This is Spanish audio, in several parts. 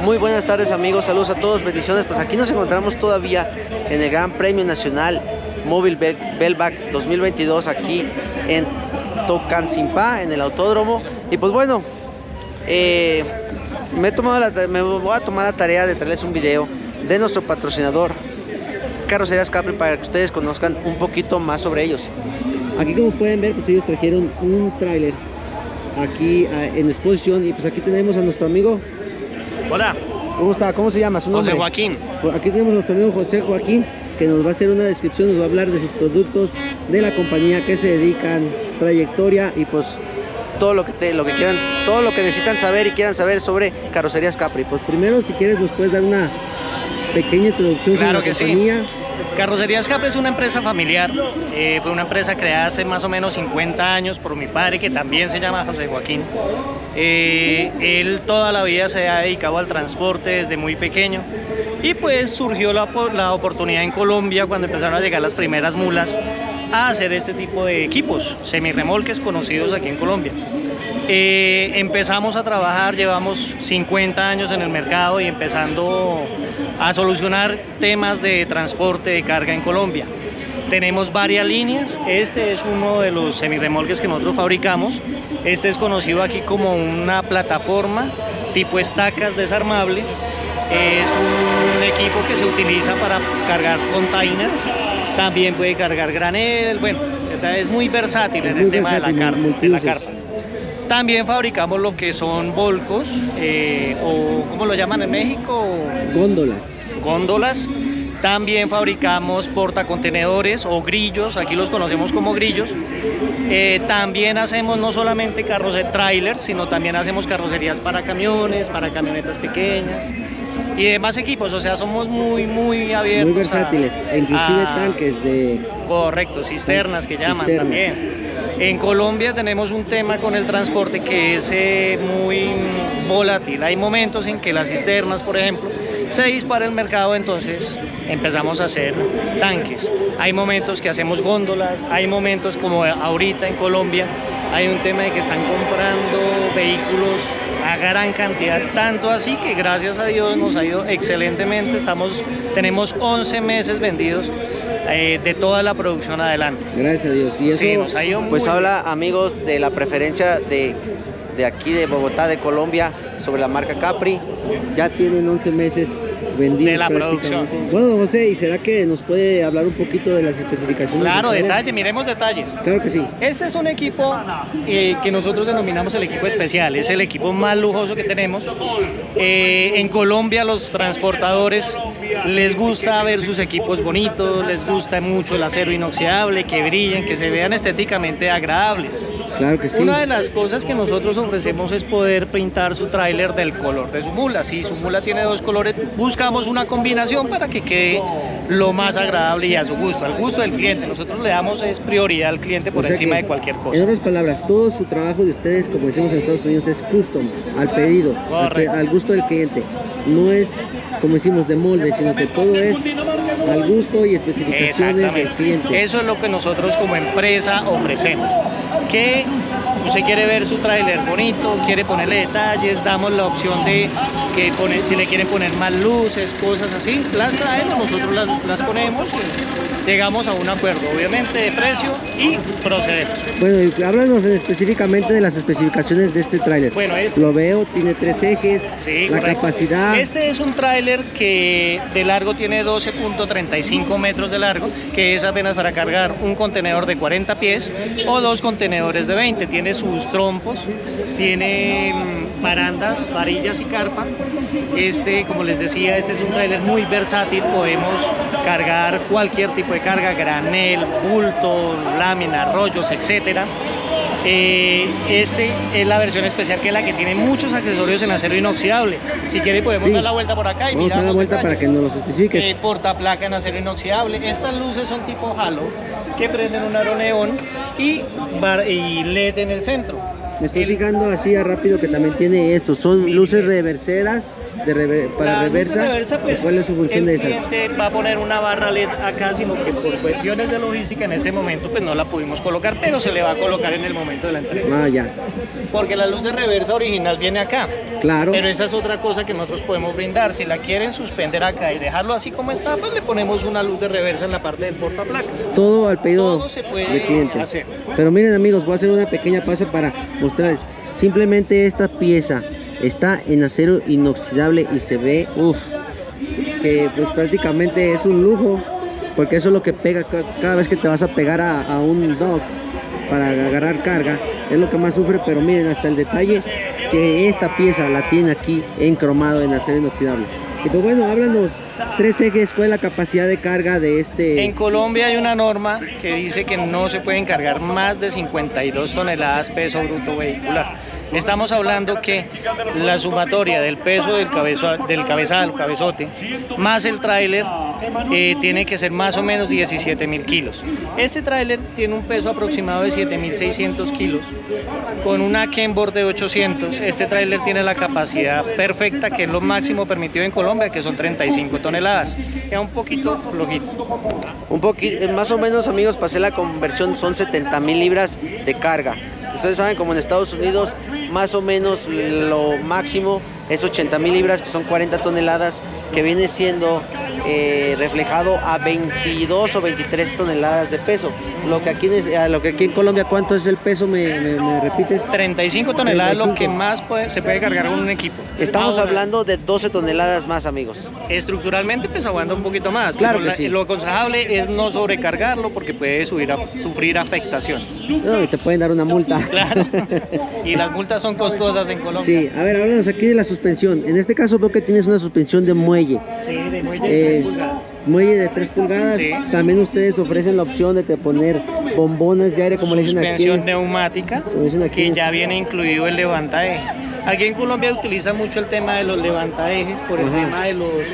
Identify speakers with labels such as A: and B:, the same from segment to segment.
A: Muy buenas tardes amigos, saludos a todos, bendiciones. Pues aquí nos encontramos todavía en el Gran Premio Nacional Móvil Belvac 2022 aquí en Tocancipá, en el autódromo. Y pues bueno, me voy a tomar la tarea de traerles un video de nuestro patrocinador Carrocerías Capri para que ustedes conozcan un poquito más sobre ellos. Aquí, como pueden ver, pues ellos trajeron un tráiler aquí en exposición. Y pues aquí tenemos a nuestro amigo.
B: Hola.
A: ¿Cómo está? ¿Cómo se llama su nombre?
B: José Joaquín.
A: Aquí tenemos a nuestro amigo José Joaquín, que nos va a hacer una descripción, nos va a hablar de sus productos, de la compañía, que se dedican, trayectoria y pues todo lo que quieran, todo lo que necesitan saber y quieran saber sobre Carrocerías Capri. Pues primero, si quieres, nos puedes dar una pequeña introducción sobre la compañía.
B: Sí. Carrocerías Capri es una empresa familiar, fue una empresa creada hace más o menos 50 años por mi padre, que también se llama José Joaquín. Él toda la vida se ha dedicado al transporte desde muy pequeño y pues surgió la oportunidad en Colombia, cuando empezaron a llegar las primeras mulas, a hacer este tipo de equipos, semirremolques conocidos aquí en Colombia. Empezamos a trabajar, llevamos 50 años en el mercado y empezando a solucionar temas de transporte de carga en Colombia. Tenemos varias líneas. Este es uno de los semirremolques que nosotros fabricamos. Este es conocido aquí como una plataforma tipo estacas desarmable. Es un equipo que se utiliza para cargar containers. También puede cargar granel. Bueno, es muy versátil en el tema de la carpa. También fabricamos lo que son volcos, o ¿cómo lo llaman en México?
A: Góndolas.
B: Góndolas. También fabricamos portacontenedores o grillos, aquí los conocemos como grillos. También hacemos no solamente carros de trailers, sino también hacemos carrocerías para camiones, para camionetas pequeñas y demás equipos. O sea, somos muy abiertos.
A: Muy versátiles, inclusive tanques de...
B: Correcto, cisternas que llaman también. En Colombia tenemos un tema con el transporte que es muy volátil. Hay momentos en que las cisternas, por ejemplo, se dispara el mercado, entonces empezamos a hacer tanques. Hay momentos que hacemos góndolas, hay momentos como ahorita en Colombia, hay un tema de que están comprando vehículos a gran cantidad, tanto así que gracias a Dios nos ha ido excelentemente. Tenemos 11 meses vendidos de toda la producción adelante.
A: Gracias a Dios. Y eso
B: sí, nos ha ido
A: pues
B: muy
A: habla, amigos, de la preferencia de aquí de Bogotá, de Colombia, sobre la marca Capri. Ya tienen 11 meses vendidos
B: de la producción.
A: Bueno, José, ¿y será que nos puede hablar un poquito de las especificaciones?
B: Claro, miremos detalles.
A: Claro que sí.
B: Este es un equipo que nosotros denominamos el equipo especial. Es el equipo más lujoso que tenemos. En Colombia los transportadores les gusta ver sus equipos bonitos, les gusta mucho el acero inoxidable, que brillen, que se vean estéticamente agradables.
A: Claro que sí.
B: Una de las cosas que nosotros ofrecemos es poder pintar su tráiler del color de su mula. Si su mula tiene dos colores, buscamos una combinación para que quede lo más agradable y a su gusto, al gusto del cliente. Nosotros le damos prioridad al cliente por encima de cualquier cosa.
A: En otras palabras, todo su trabajo de ustedes, como decimos en Estados Unidos, es custom, al pedido, al gusto del cliente. No es, como decimos, de molde, sino que todo es al gusto y especificaciones del cliente.
B: Eso es lo que nosotros como empresa ofrecemos. Que usted quiere ver su tráiler bonito, quiere ponerle detalles, damos la opción de que si le quieren poner más luces, cosas así, las traemos, nosotros las ponemos y llegamos a un acuerdo, obviamente, de precio y procedemos.
A: Bueno, y háblanos específicamente de las especificaciones de este tráiler.
B: Bueno,
A: lo veo, tiene 3 ejes,
B: sí,
A: la
B: correcto.
A: capacidad.
B: Este es un tráiler que de largo tiene 12.35 metros de largo, que es apenas para cargar un contenedor de 40 pies o 2 contenedores de 20. Tiene sus trompos, tiene barandas, varillas y carpa. Como les decía, este es un tráiler muy versátil. Podemos cargar cualquier tipo de carga, granel, bulto, lámina, rollos, etcétera. Este es la versión especial, que es la que tiene muchos accesorios en acero inoxidable. Si quiere podemos dar la vuelta por acá y
A: vamos a dar la vuelta para que nos los especifiques.
B: Portaplaca en acero inoxidable. Estas luces son tipo halo, que prenden un aro neón y LED en el centro.
A: Me estoy fijando así a rápido que también tiene esto, son luces reverseras para
B: La luz de
A: reversa?
B: reversa, pues,
A: ¿Cuál es su función de esas?
B: El cliente va a poner una barra LED acá, sino que por cuestiones de logística en este momento pues no la pudimos colocar, pero se le va a colocar en el momento de la entrega.
A: Ah, ya.
B: Porque la luz de reversa original viene acá.
A: Claro.
B: Pero esa es otra cosa que nosotros podemos brindar. Si la quieren suspender acá y dejarlo así como está, pues le ponemos una luz de reversa en la parte del portaplaca.
A: Todo al pedido
B: Todo se puede
A: del cliente.
B: hacer.
A: Pero miren amigos, voy a hacer una pequeña pausa para mostrarles. Simplemente esta pieza está en acero inoxidable y se ve, uff, que pues prácticamente es un lujo, porque eso es lo que pega cada vez que te vas a pegar a un dock para agarrar carga, es lo que más sufre. Pero miren hasta el detalle que esta pieza la tiene aquí en cromado en acero inoxidable. Y pues bueno, háblanos, 3 ejes, ¿cuál es la capacidad de carga de este?
B: En Colombia hay una norma que dice que no se pueden cargar más de 52 toneladas peso bruto vehicular. Estamos hablando que la sumatoria del peso del cabezal, cabezote, más el tráiler, tiene que ser más o menos 17.000 kilos. Este tráiler tiene un peso aproximado de 7.600 kilos. Con una Kenworth de 800, este tráiler tiene la capacidad perfecta, que es lo máximo permitido en Colombia, que son 35 toneladas. Queda un poquito flojito.
A: Un poquito, más o menos amigos, pasé la conversión, son 70.000 libras de carga. Ustedes saben, como en Estados Unidos, más o menos lo máximo es 80.000 libras, que son 40 toneladas, que viene siendo reflejado a 22 o 23 toneladas de peso. Lo que aquí en Colombia, ¿cuánto es el peso? ¿Me repites?
B: 35 toneladas,
A: 35.
B: lo que más se puede cargar con un equipo.
A: Estamos
B: Ahora,
A: hablando de 12 toneladas más, amigos.
B: estructuralmente pues aguanta un poquito más.
A: Claro
B: pero
A: que sí.
B: Lo aconsejable es no sobrecargarlo, porque puede sufrir afectaciones.
A: No, y te pueden dar una multa.
B: Claro. Y las multas son costosas en Colombia.
A: Sí, a ver, háblanos aquí de la suspensión. En este caso veo que tienes una suspensión de muelle.
B: Sí, de muelle de 3 pulgadas.
A: Muelle de 3 pulgadas.
B: Sí.
A: También ustedes ofrecen la opción de poner bombones de aire, como le dicen aquí.
B: Suspensión neumática,
A: como dicen aquí
B: que
A: en-
B: ya viene incluido el levantaeje. Aquí en Colombia utiliza mucho el tema de los levantaejes por el
A: Ajá.
B: tema de los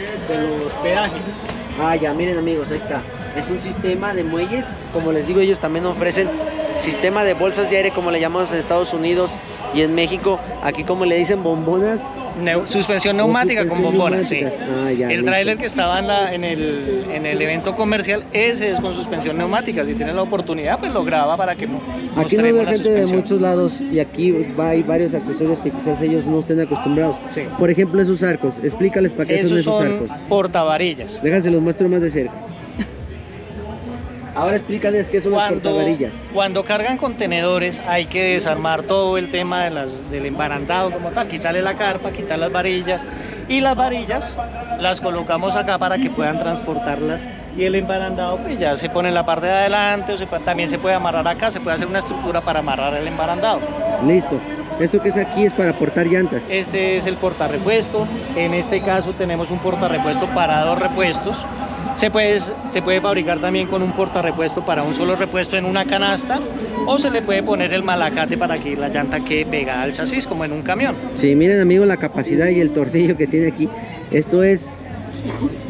B: peajes.
A: Ah, ya, miren amigos, ahí está. Es un sistema de muelles. Como les digo, ellos también ofrecen sistema de bolsas de aire, como le llamamos en Estados Unidos y en México. Aquí, como le dicen, bombonas.
B: Suspensión neumática con
A: suspensión
B: bombonas, sí.
A: neumáticas. Ah, ya,
B: el
A: listo.
B: tráiler que estaba en el evento comercial, ese es con suspensión neumática. Si tienen la oportunidad, pues lo graba para que no.
A: Aquí no veo
B: mostremos la
A: gente de
B: suspensión.
A: muchos lados y aquí hay varios accesorios que quizás ellos no estén acostumbrados.
B: Sí.
A: Por ejemplo, esos arcos. Explícales para qué son
B: Esos
A: esos
B: son
A: arcos.
B: portavarillas.
A: Déjense los muestro más de cerca. Ahora explícales qué son las portavarillas.
B: Cuando cargan contenedores hay que desarmar todo el tema del embarandado como tal, quitarle la carpa, quitar las varillas, y las varillas las colocamos acá para que puedan transportarlas, y el embarandado pues ya se pone en la parte de adelante, también se puede amarrar acá, se puede hacer una estructura para amarrar el embarandado.
A: Listo. Esto que es aquí es para portar llantas.
B: Este es el portarrepuesto. En este caso tenemos un portarrepuesto para 2 repuestos. Se puede fabricar también con un portarrepuesto para un solo repuesto en una canasta, o se le puede poner el malacate para que la llanta quede pegada al chasis como en un camión.
A: Sí, miren amigos la capacidad y el tornillo que tiene aquí. Esto es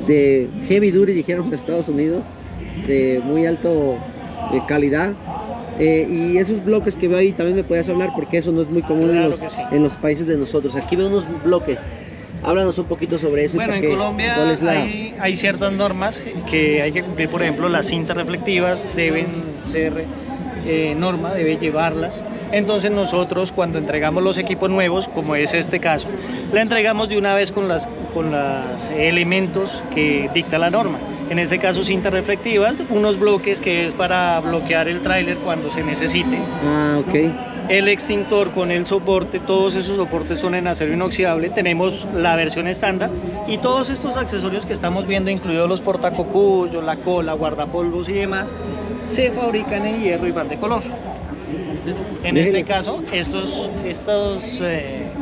A: de heavy duty, dijeron en Estados Unidos, de muy alto calidad. Y esos bloques que veo ahí también me puedes hablar, porque eso no es muy común
B: Claro que sí.
A: en los países de nosotros. Aquí veo unos bloques. Háblanos un poquito sobre eso.
B: Bueno,
A: y
B: en
A: para qué,
B: Colombia
A: ¿cuál es la...
B: hay ciertas normas que hay que cumplir. Por ejemplo, las cintas reflectivas deben ser norma, debe llevarlas. Entonces nosotros, cuando entregamos los equipos nuevos, como es este caso, la entregamos de una vez con los elementos que dicta la norma. En este caso, cintas reflectivas, unos bloques que es para bloquear el tráiler cuando se necesite.
A: Ah, ok.
B: El extintor con el soporte, todos esos soportes son en acero inoxidable. Tenemos la versión estándar y todos estos accesorios que estamos viendo, incluidos los portacocuyos, la cola, guardapolvos y demás, se fabrican en hierro y van de color. En este caso, estos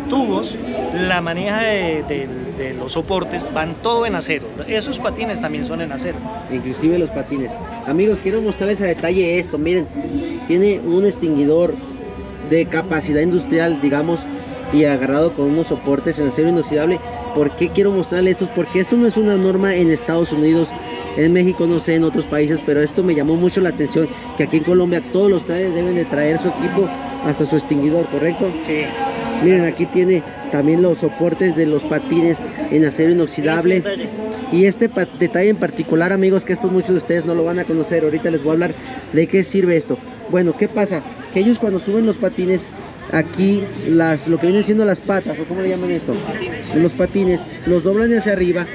B: tubos, la maneja de los soportes van todo en acero. Esos patines también son en acero.
A: Inclusive los patines. Amigos, quiero mostrarles a detalle esto. Miren, tiene un extinguidor de capacidad industrial, digamos, y agarrado con unos soportes en acero inoxidable. ¿Por qué quiero mostrarles estos? Porque esto no es una norma en Estados Unidos, en México, no sé, en otros países, pero esto me llamó mucho la atención, que aquí en Colombia todos los trailers deben de traer su equipo hasta su extinguidor, ¿correcto?
B: Sí.
A: Miren, aquí tiene también los soportes de los patines en acero inoxidable. Y este detalle en particular, amigos, que estos muchos de ustedes no lo van a conocer. Ahorita les voy a hablar de qué sirve esto. Bueno, ¿qué pasa? Que ellos cuando suben los patines, aquí lo que vienen siendo las patas, o ¿cómo le llaman esto? Los patines, los doblan hacia arriba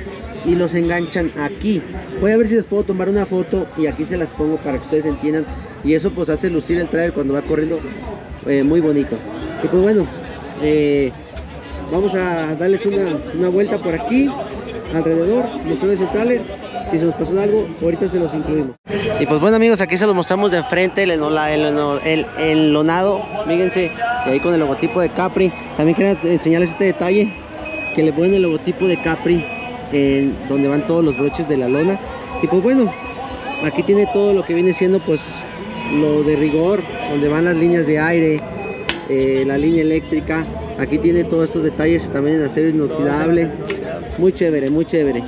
A: y los enganchan aquí. Voy a ver si les puedo tomar una foto y aquí se las pongo para que ustedes entiendan. Y eso pues hace lucir el trailer cuando va corriendo muy bonito. Y pues bueno, vamos a darles una vuelta por aquí alrededor, mostrarles el trailer. Si se nos pasó algo, ahorita se los incluimos. Y pues bueno, amigos, aquí se los mostramos de frente, el enlonado, fíjense, ahí con el logotipo de Capri. También quería enseñarles este detalle, que le ponen el logotipo de Capri en donde van todos los broches de la lona. Y pues bueno, aquí tiene todo lo que viene siendo pues lo de rigor, donde van las líneas de aire, la línea eléctrica. Aquí tiene todos estos detalles también en acero inoxidable. Muy chévere, muy chévere.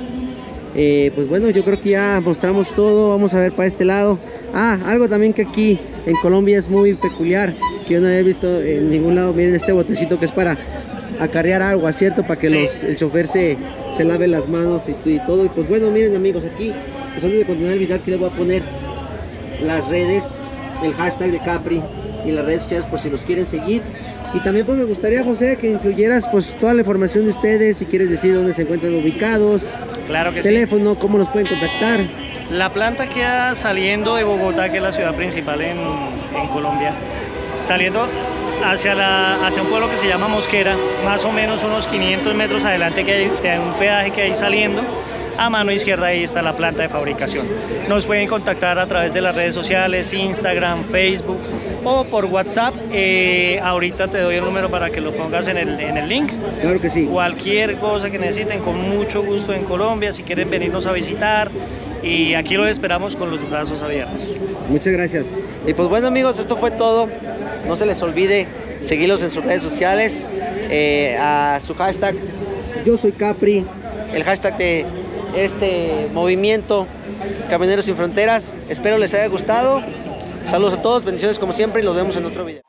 A: Pues bueno, yo creo que ya mostramos todo. Vamos a ver para este lado. Algo también que aquí en Colombia es muy peculiar, que yo no había visto en ningún lado. Miren este botecito que es para acarrear agua, ¿cierto? Para que el chofer se lave las manos y todo. Y pues bueno, miren, amigos, aquí pues antes de continuar el video, aquí les voy a poner las redes, el hashtag de Capri y las redes sociales por si los quieren seguir. Y también pues me gustaría, José, que incluyeras pues toda la información de ustedes, si quieres decir dónde se encuentran ubicados,
B: claro que
A: teléfono, sí, cómo los pueden contactar.
B: La planta queda saliendo de Bogotá, que es la ciudad principal en Colombia, saliendo hacia un pueblo que se llama Mosquera, más o menos unos 500 metros adelante, que hay un peaje que hay saliendo. A mano izquierda ahí está la planta de fabricación. Nos pueden contactar a través de las redes sociales, Instagram, Facebook o por WhatsApp. Ahorita te doy el número para que lo pongas en el link.
A: Claro que sí.
B: Cualquier cosa que necesiten, con mucho gusto en Colombia, si quieren venirnos a visitar. Y aquí los esperamos con los brazos abiertos.
A: Muchas gracias. Y pues bueno, amigos, esto fue todo. No se les olvide seguirlos en sus redes sociales, a su hashtag Yo Soy Capri, el hashtag de este movimiento Camioneros Sin Fronteras. Espero les haya gustado. Saludos a todos, bendiciones como siempre y nos vemos en otro video.